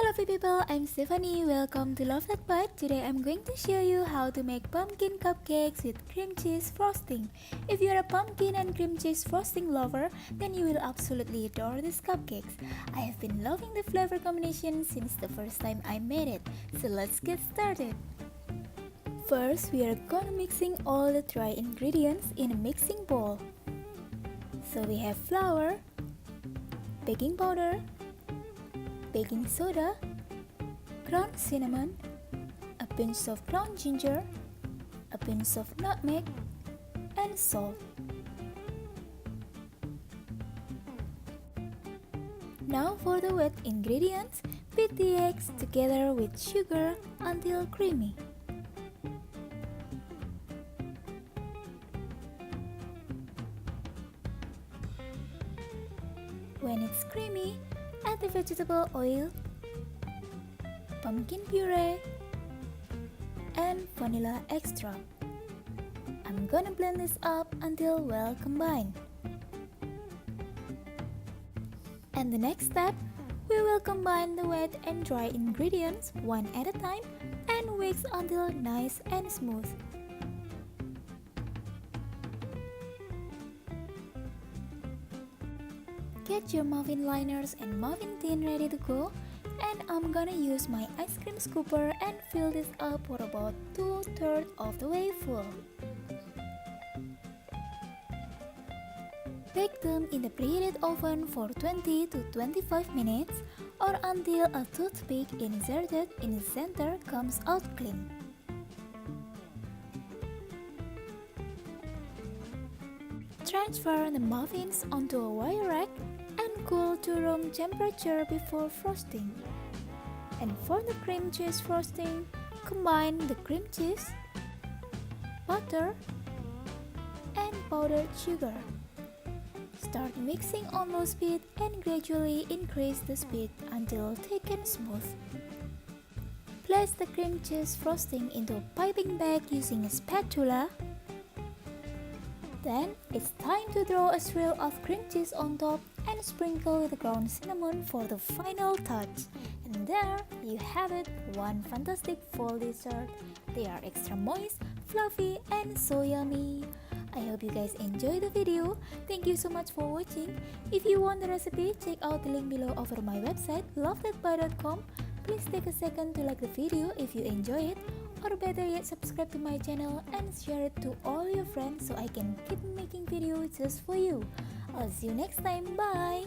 lovely people, I'm Stephanie. Welcome to Love That Bite. Today I'm going to show you how to make pumpkin cupcakes with cream cheese frosting. If you're a pumpkin and cream cheese frosting lover, then you will absolutely adore these cupcakes. I have been loving the flavor combination since the first time I made it. So let's get started. First, we are gonna mixing all the dry ingredients in a mixing bowl. So we have flour, baking powder, baking soda, ground cinnamon, a pinch of ground ginger, a pinch of nutmeg, and salt. Now for the wet ingredients, beat the eggs together with sugar until creamy. When it's creamy, add the vegetable oil, pumpkin puree, and vanilla extract. I'm gonna blend this up until well combined. And the next step, we will combine the wet and dry ingredients one at a time and whisk until nice and smooth. Get your muffin liners and muffin tin ready to go, and I'm gonna use my ice cream scooper and fill this up for about 2/3 of the way full. Bake them in the preheated oven for 20 to 25 minutes or until a toothpick inserted in the center comes out clean. Transfer the muffins onto a wire rack and cool to room temperature before frosting. And for the cream cheese frosting, combine the cream cheese, butter, and powdered sugar. Start mixing on low speed and gradually increase the speed until thick and smooth. Place the cream cheese frosting into a piping bag using a spatula. Then it's time to throw a swirl of cream cheese on top and sprinkle with ground cinnamon for the final touch. And there you have it, one fantastic fall dessert. They are extra moist, fluffy, and so yummy. I hope you guys enjoyed the video. Thank you so much for watching. If you want the recipe, check out the link below over my website LoveThatBite.com. Please take a second to like the video if you enjoy it, or better yet, subscribe to my channel and share it to all your friends so I can keep making videos just for you. I'll see you next time. Bye!